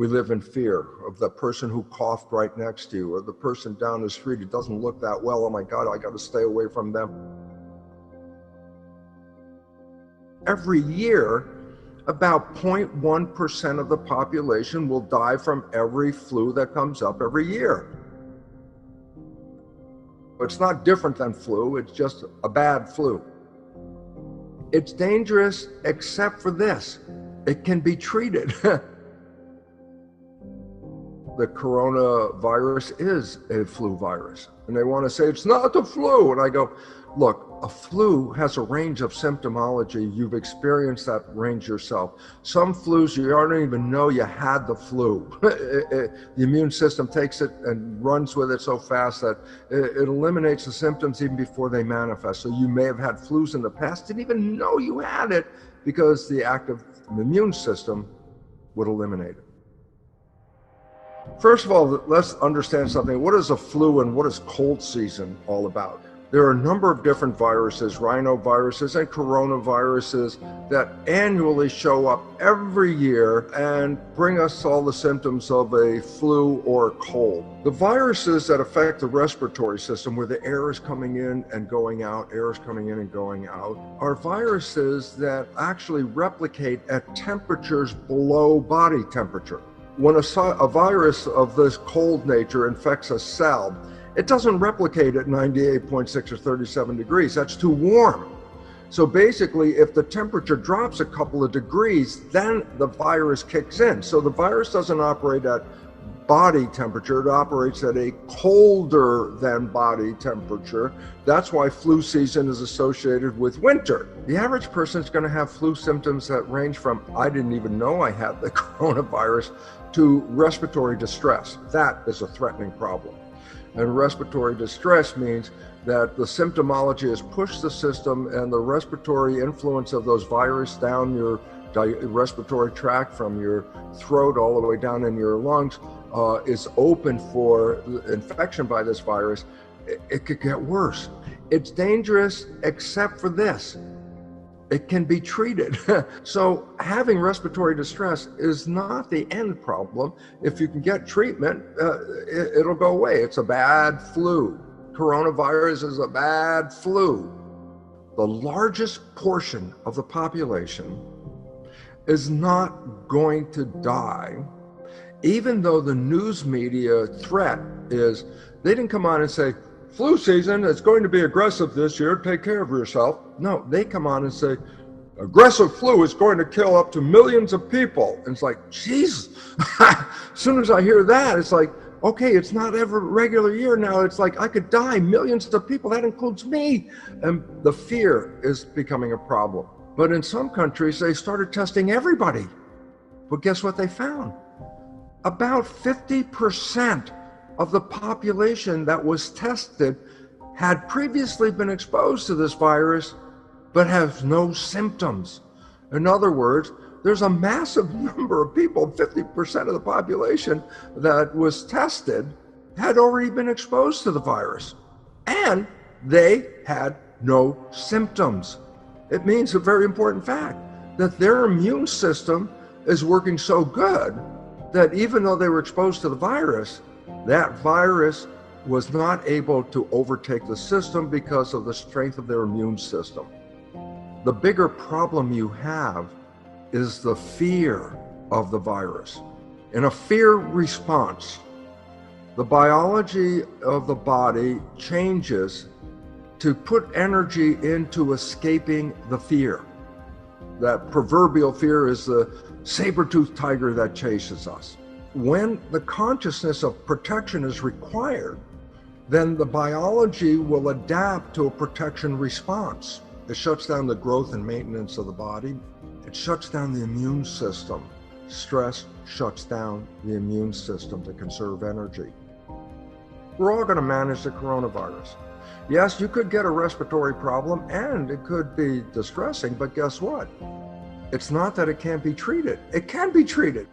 We live in fear of the person who coughed right next to you, or the person down the street who doesn't look that well. Oh my God, I got to stay away from them. Every year, about 0.1% of the population will die from every flu that comes up every year. It's not different than flu, it's just a bad flu. It's dangerous except for this: it can be treated. The coronavirus is a flu virus, and they want to say it's not the flu. And I go, look, a flu has a range of symptomology. You've experienced that range yourself. Some flus, you don't even know you had the flu. The immune system takes it and runs with it so fast that it eliminates the symptoms even before they manifest. So you may have had flus in the past, didn't even know you had it, because the active immune system would eliminate it. First of all, let's understand something. What is a flu and what is cold season all about? There are a number of different viruses, rhinoviruses and coronaviruses, that annually show up every year and bring us all the symptoms of a flu or a cold. The viruses that affect the respiratory system, where the air is coming in and going out, are viruses that actually replicate at temperatures below body temperature. When a virus of this cold nature infects a cell, it doesn't replicate at 98.6 or 37 degrees. That's too warm. So basically, if the temperature drops a couple of degrees, then the virus kicks in. So the virus doesn't operate at body temperature, it operates at a colder than body temperature. That's why flu season is associated with winter. The average person is going to have flu symptoms that range from, I didn't even know I had the coronavirus, to respiratory distress. That is a threatening problem. And respiratory distress means that the symptomology has pushed the system, and the respiratory influence of those viruses down your respiratory tract from your throat all the way down in your lungs is open for infection by this virus. It could get worse. It's dangerous except for this: it can be treated. So having respiratory distress is not the end problem. If you can get treatment, it'll go away. It's a bad flu. Coronavirus is a bad flu. The largest portion of the population is not going to die, even though the news media threat is, they didn't come on and say, flu season is going to be aggressive this year, take care of yourself. No, they come on and say, aggressive flu is going to kill up to millions of people. And it's like, Jesus. As soon as I hear that, it's like, okay, it's not every regular year now. It's like, I could die, millions of people, that includes me. And the fear is becoming a problem. But in some countries, they started testing everybody. But guess what they found? About 50% of the population that was tested had previously been exposed to this virus, but have no symptoms. In other words, there's a massive number of people, 50% of the population that was tested had already been exposed to the virus, and they had no symptoms. It means a very important fact, that their immune system is working so good that even though they were exposed to the virus, that virus was not able to overtake the system because of the strength of their immune system. The bigger problem you have is the fear of the virus. In a fear response, the biology of the body changes to put energy into escaping the fear. That proverbial fear is the saber-toothed tiger that chases us. When the consciousness of protection is required, then the biology will adapt to a protection response. It shuts down the growth and maintenance of the body. It shuts down the immune system. Stress shuts down the immune system to conserve energy. We're all going to manage the coronavirus. Yes, you could get a respiratory problem and it could be distressing, but guess what? It's not that it can't be treated. It can be treated.